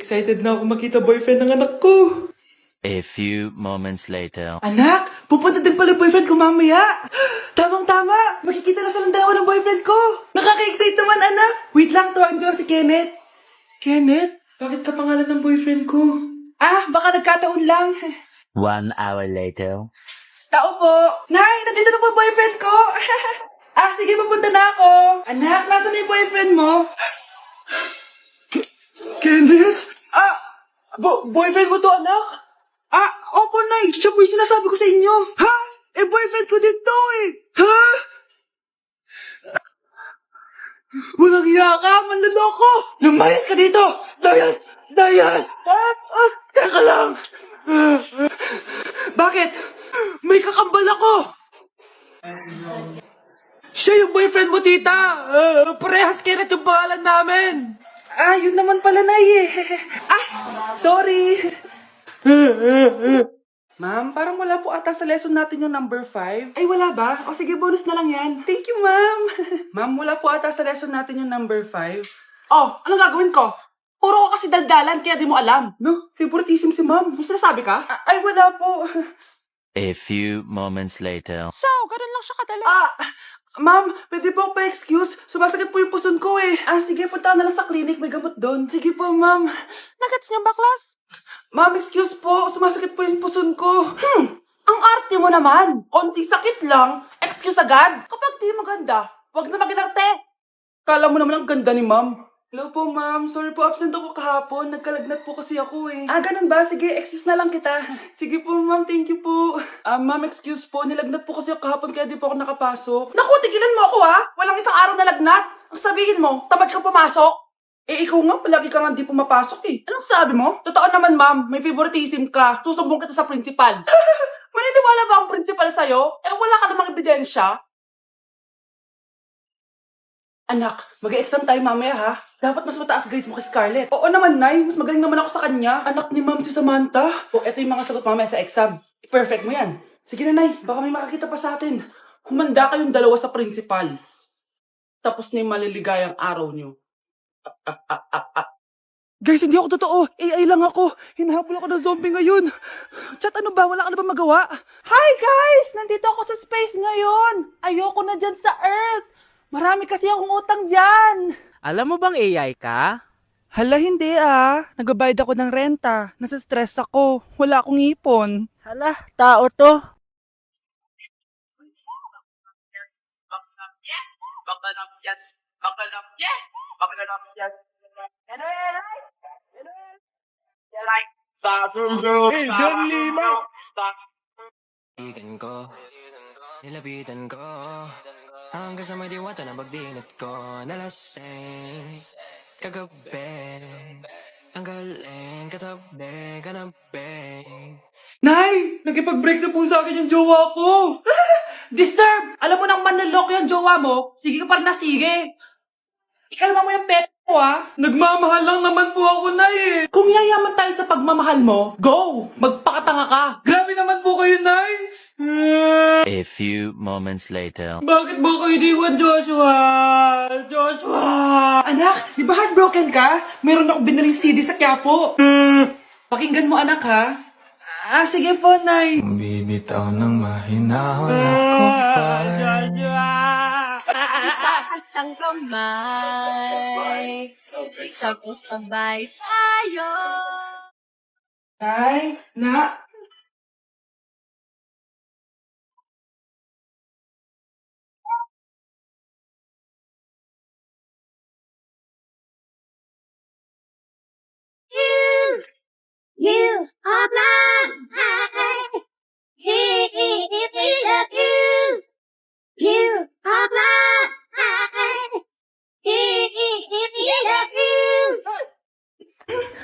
Excited na ako makita boyfriend ng anak ko. A few moments later. Anak, pupunta din pala boyfriend ko mamaya. Tamang-tama, makikita na silang dalawa ng boyfriend ko. Nakaka-excite naman, anak. Wait lang, tawagin ko lang si Kenneth. Kenneth? Bakit ka pangalan ng boyfriend ko? Ah, baka nagkataon lang. 1 hour later. Tao po. Nay, nandito na po boyfriend ko. Ah, sige, papunta na ako. Anak, nasa na yung boyfriend mo? Kenneth? Ah, boyfriend mo to, anak? Ah, opo, Nay. Siya po yung sinasabi ko sa inyo. Ha? Eh, boyfriend ko din to eh. Ha? Walang hiya ka, manloloko. Lumayas ka dito. Layas! Layas! Teka lang. Bakit? May kakambal ako. Siya yung boyfriend mo, tita. Parehas Kenneth yung pangalan namin. Ah, yun naman pala, Nay eh. Ah, sorry. Ma'am, parang wala po ata sa lesson natin yung number 5. Ay, wala ba? O sige, bonus na lang yan. Thank you, ma'am. Ma'am, wala po ata sa lesson natin yung number 5. Oh, anong gagawin ko? Puro ko kasi daldalan, kaya di mo alam. No, favoritism si ma'am. May sinasabi ka? Ay, wala po. A few moments later. So, ganun lang siya kadali. Ma'am, pwede po pa-excuse? Sumasakit po yung puson ko eh. Ah, sige, punta na lang sa clinic. May gamot doon. Sige po, ma'am. Nagets niyo ba, class? Ma'am, excuse po. Sumasakit po yung puson ko. Ang arte mo naman. Onti sakit lang. Excuse agad. Kapag di maganda, wag na mag-inarte. Kala mo naman ang ganda ni ma'am. Hello po, ma'am. Sorry po, absent ako kahapon. Nagkalagnat po kasi ako eh. Ah, ganun ba? Sige, excuse na lang kita. Sige po, ma'am. Thank you po. Ma'am, excuse po. Nilagnat po kasi ako kahapon kaya di po ako nakapasok. Naku, tigilan mo ako ha! Walang isang araw na lagnat. Ang sabihin mo, tamad kang pumasok? Eh, ikaw nga, palagi ka nga di pumapasok eh. Anong sabi mo? Totoo naman, ma'am. May favoritism ka. Susumbong kita sa principal. Maniniwala ba ang principal sa'yo? Eh, wala ka namang ebidensya. Anak, mag-exam tayo mamaya ha. Dapat mas mataas grades mo kay Scarlett. Oo naman, Nay. Mas magaling naman ako sa kanya. Anak ni Ma'am si Samantha. O, eto yung mga sagot mamaya sa exam. Perfect mo yan. Sige na, Nay. Baka may makakita pa sa atin. Humanda kayong dalawa sa principal. Tapos na yung maliligayang araw nyo. Guys, hindi ako totoo. AI lang ako. Hinahabol ako ng zombie ngayon. Chat, ano ba? Wala ka na ba magawa? Hi, guys! Nandito ako sa space ngayon. Ayoko na dyan sa Earth. Marami kasi akong utang dyan. Alam mo bang AI ka? Hala, hindi Nagbabayad ako ng renta. Nasa stress ako. Wala akong ipon. Hala, tao to. Nilapitan ko, nilapitan ko hanggang sa may diwata na pagdinat ko. Nalasing kagabi, ang galing katabi ka na, babe. Nay! Nakipag-break na po sa akin yung jowa ko! Disturb! Alam mo nang manloloko yung jowa mo, sige ka pa rin na sige. Ikalma mo yung pep mo Nagmamahal lang naman po ako, Nay eh. Kung yayaman tayo sa pagmamahal mo, go! Magpakatanga ka! Grabe naman po kayo, Nay! A few moments later. Bakit ba kayo iniwan, Joshua? Joshua! Anak, di ba heartbroken ka? Meron ako binaling CD sa Quiapo. Pakinggan mo, anak, ha? Ah, sige po, Nay. Bibitaw ng mahinahon ako pa. Itaas ang kamay, sabay tayo. Nay, na... You are mine. You are mine.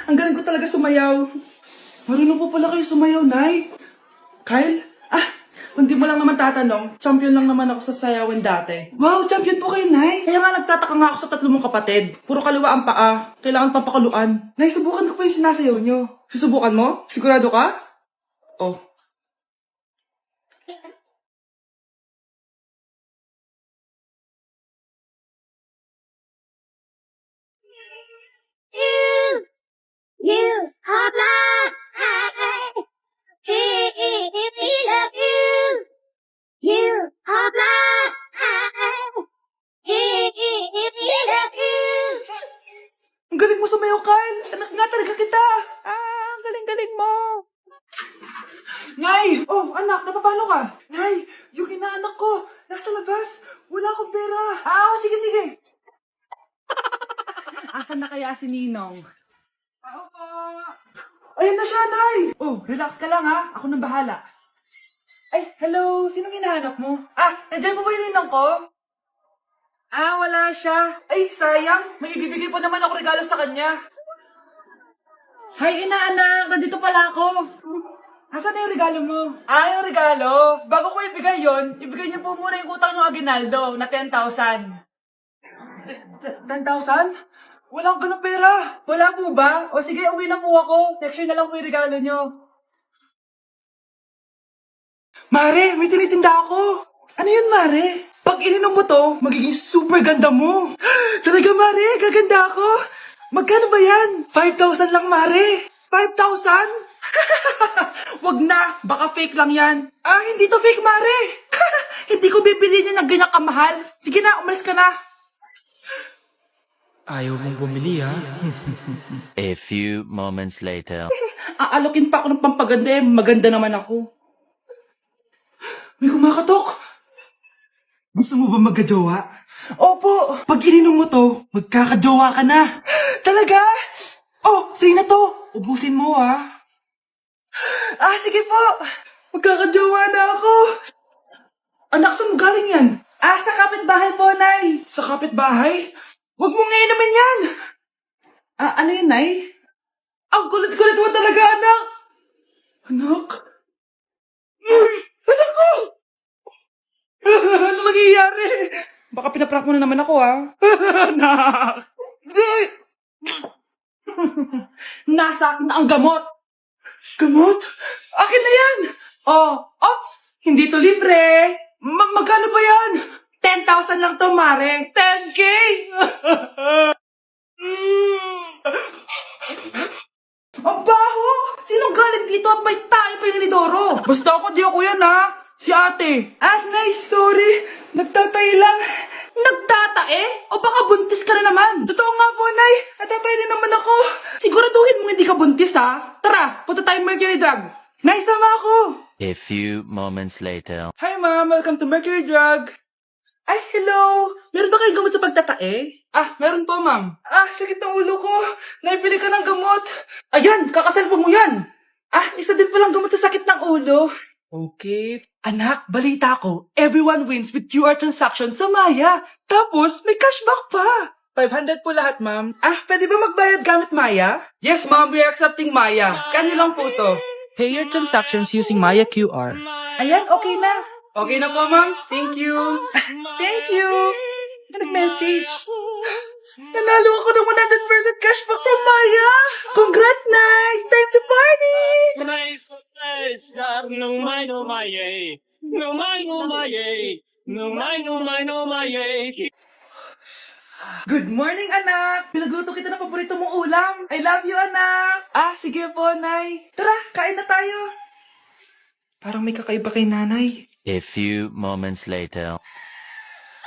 Ang galing ko talaga sumayaw. Marunong po pala kayo sumayaw, Nay. Kyle? Kung di mo lang naman tatanong, champion lang naman ako sa sayawan dati. Wow, champion po kayo, Nay. Kaya nga nagtataka nga ako sa tatlo mong kapatid. Puro kaliwa ang paa. Kailangan papakaluan. Nay, subukan ko pa yung sinasayaw nyo. Susubukan mo? Sigurado ka? Oh. You Papa! We love you! You, Papa! We love you! Ang galing mo sumayaw, Kyle! Anak nga talaga kita! Ang galing-galing mo! Nay! Oh, anak, napapano ka? Nay, yung inaanak ko, nasa labas. Wala akong pera. Sige. Asan na kaya si Ninong? Ako po. Ayan na siya, Nay! Oh, relax ka lang ha. Ako nang bahala. Ay, hello. Sinong hinahanap mo? Nandiyan po ba yung Ninong ko? Wala siya. Ay, sayang. May ibibigay po naman ako regalo sa kanya. Hay, inaanak. Nandito pala ako. Asan na yung regalo mo? Yung regalo? Bago ko ibigay yon, ibigay niyo po muna yung utang ng Aguinaldo na 10,000. 10,000? Wala akong ganong pera. Wala po ba? O sige, uwi na po ako. Next year na lang po yung regalo niyo. Mare, may tinitinda ako. Ano yun, Mare? Pag ininom mo to, magiging super ganda mo. Talaga, Mare, gaganda ako. Magkano ba yan? 5,000 lang, Mare. 5,000? Wag na, baka fake lang yan. Hindi to fake, Mare. Hindi ko bibili niya ng ganyan kamahal. Sige na, umalis ka na. Ayaw mong bumili ha? A few moments later. Aalokin pa ako ng pampaganda maganda naman ako. May kumakatok. Gusto mo ba magkajowa? Opo, pag ininom mo to, magkakajowa ka na. Talaga? Oh, sige na to. Ubusin mo ha. Sige po. Magkakajowa na ako. Anak, saan mo galing yan? Sa kapitbahay po, Nay. Sa kapitbahay? Huwag mo ngayon naman yan. Ano yun, Nay? Ang kulit-kulit mo talaga, anak. Anak? Anak ko! Ano nangyayari? Baka pinaprank mo na naman ako, ha? Anak! Nasa akin na ang gamot. Gamot? Akin na yan! Ops! Hindi to libre! Magkano ba yan? 10,000 lang to, Mare. 10K! Ang baho! Sinong galing dito at may tae pa yung Lidoro? Basta ako, di ako yan, ha? Si ate. Nay, sorry. Nagtatay lang. Nagtatae? O baka buntis ka na naman? Totoo nga po, Nay. Natatay din naman ako. Siguraduhin mo hindi ka buntis, ha? Tara, punta tayo Mercury Drug. Nay, sama ako. A few moments later. Hi, Ma'am. Welcome to Mercury Drug. Ay, hello! Meron ba kayong gamot sa pagtatae? Meron po, ma'am. Sakit ng ulo ko. Naipili ka ng gamot. Ayan, kakasalpo mo yan. Isa din palang gamot sa sakit ng ulo. Okay. Anak, balita ko, everyone wins with QR transaction sa Maya. Tapos, may cashback pa. 500 po lahat, ma'am. Pwede ba magbayad gamit Maya? Yes, ma'am. We are accepting Maya. Kanilang po to. Pay your transactions using Maya QR. Ayan, okay na. Okay na po, ma'am. Thank you. Thank you. Nag-message. Nanalo ako ng 100% cashback from Maya. Congrats, nice. Time to party. Good morning, anak. Pinagluto kita ng paborito mong ulam. I love you, anak. Sige po, Nay. Tara, kain na tayo. Parang may kakaiba kay nanay. A few moments later.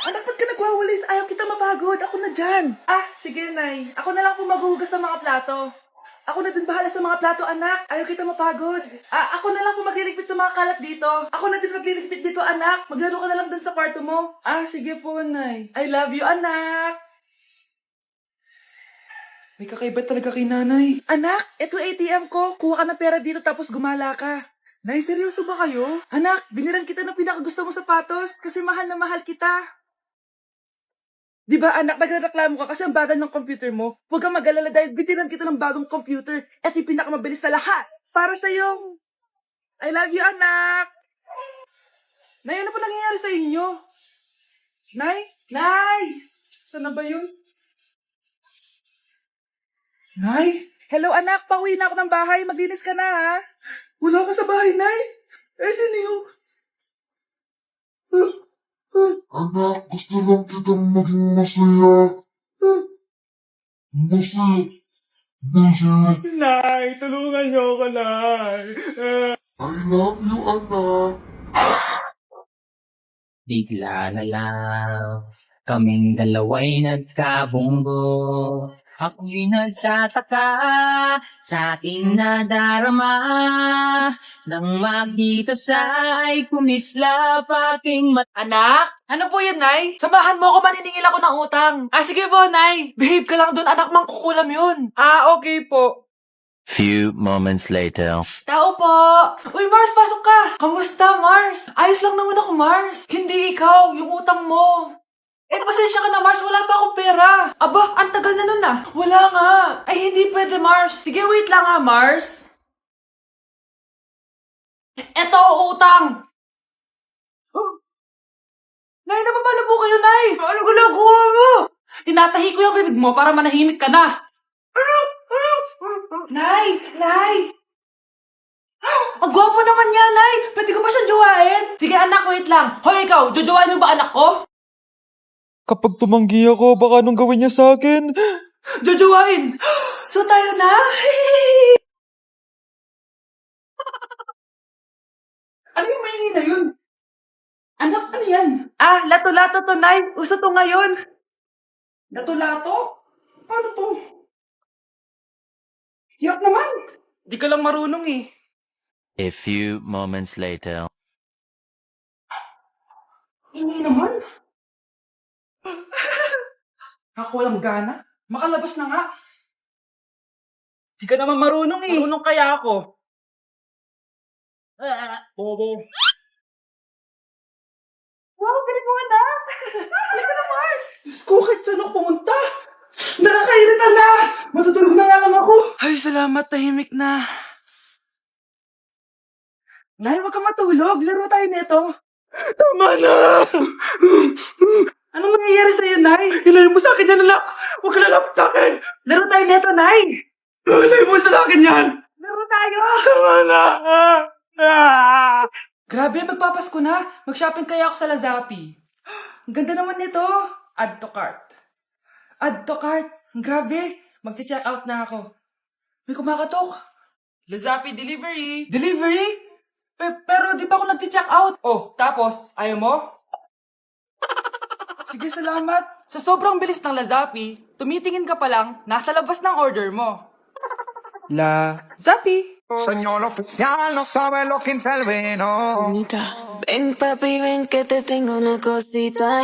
Anak, ba't ka nagwawalis? Ayaw kita mapagod. Ako na dyan. Sige, Nay. Ako na lang po maghuhugas sa mga plato. Ako na din bahala sa mga plato, anak. Ayaw kita mapagod. Ako na lang po magliligpit sa mga kalat dito. Ako na din magliligpit dito, anak. Maglaro ka na lang dun sa kwarto mo. Sige po, Nay. I love you, anak. May kakaiba talaga kay nanay. Anak, ito ATM ko. Kuha ka ng pera dito tapos gumala ka. Nay, seryoso ba kayo? Anak, binilan kita ng pinakagusto mong sapatos kasi mahal na mahal kita. Di ba, anak, nagreklamo ka kasi ang bagal ng computer mo? Huwag kang mag-alala dahil binilan kita ng bagong computer at yung pinakamabilis sa lahat. Para sa'yo. I love you, anak. Nay, ano pa nangyayari sa inyo? Nay? Nay! Saan na ba yun? Nay? Hello, anak. Pauwi na ako ng bahay. Maglinis ka na, ha? Wala ka sa bahay, Nay? Sino yung... Anak, gusto lang kitang maging masaya. Masaya. Bullshit. Nay, tulungan niyo ako, Nay. I love you, anak. Bigla na lang kaming dalawa'y nagkabunggo. Ako'y nagtataka sa aking nadarama nang makita siya'y kumislap aking mata. Anak? Ano po yan, Nay? Samahan mo ako, maniningil ako ng utang. Sige po, Nay. Behave ka lang dun, anak, mangkukulam yun. Okay po. Few moments later. Tao po! Uy, Mars, pasok ka! Kamusta, Mars? Ayos lang naman ako, Mars. Hindi ikaw, yung utang mo. Pasensya ka na, Mars. Wala pa akong pera. Aba, ang tagal na nun ah. Wala nga. Ay, hindi pwede, Mars. Sige, wait lang ha, Mars. Eto, utang. Nay, nababala po kayo, Nay. Ano ginagawa mo? Tinatahi ko yung bibig mo para manahimik ka na. Nay! Nay! Ang gwapo naman niya, Nay! Pwede ko ba siyang jowain? Sige, anak, wait lang. Hoy, ikaw, jojowain mo ba anak ko? Kapag tumanggi ako, baka anong gawin niya sa akin? Jojowain! So tayo na? Ano yung mahingi na yun? Anak, ano yan? Lato-lato to, Nay. Uso to ngayon. Lato-lato? Paano to? Hirap naman. Di ka lang marunong eh. A few moments later. Hindi naman. Ako walang gana. Makalabas na nga. Di ka naman marunong eh. Marunong kaya ako. Bobo. Wow, galing mo na. Halika na, Mars. Diyos ko, kahit saan ako pumunta. Nakakairita na. Matutulog na nga lang ako. Ay, salamat. Tahimik na. Nay, huwag kang matulog. Laro tayo nito. Tama na. Anong nangyayari sa'yo, Nay? Ilayo mo sa akin yan, anak. Huwag ka lalapit sa akin. Laro tayo neto, Nay. Ilayo mo sa akin yan. Laro tayo. Tama na. Grabe, magpapasko na. Mag-shopping kaya ako sa Lazapi. Ang ganda naman nito. Add to cart. Add to cart. Grabe. Mag-check out na ako. May kumakatok. Lazapi delivery. Delivery? Pero di pa ako nag-check out. Oh, tapos, ayaw mo? Sige, salamat. Sa sobrang bilis ng Lazapi, tumitingin ka pa lang, nasa labas ng order mo. Lazapi. Señor oficial, no sabe lo que intervino. Ven papi, ven que te tengo una cosita.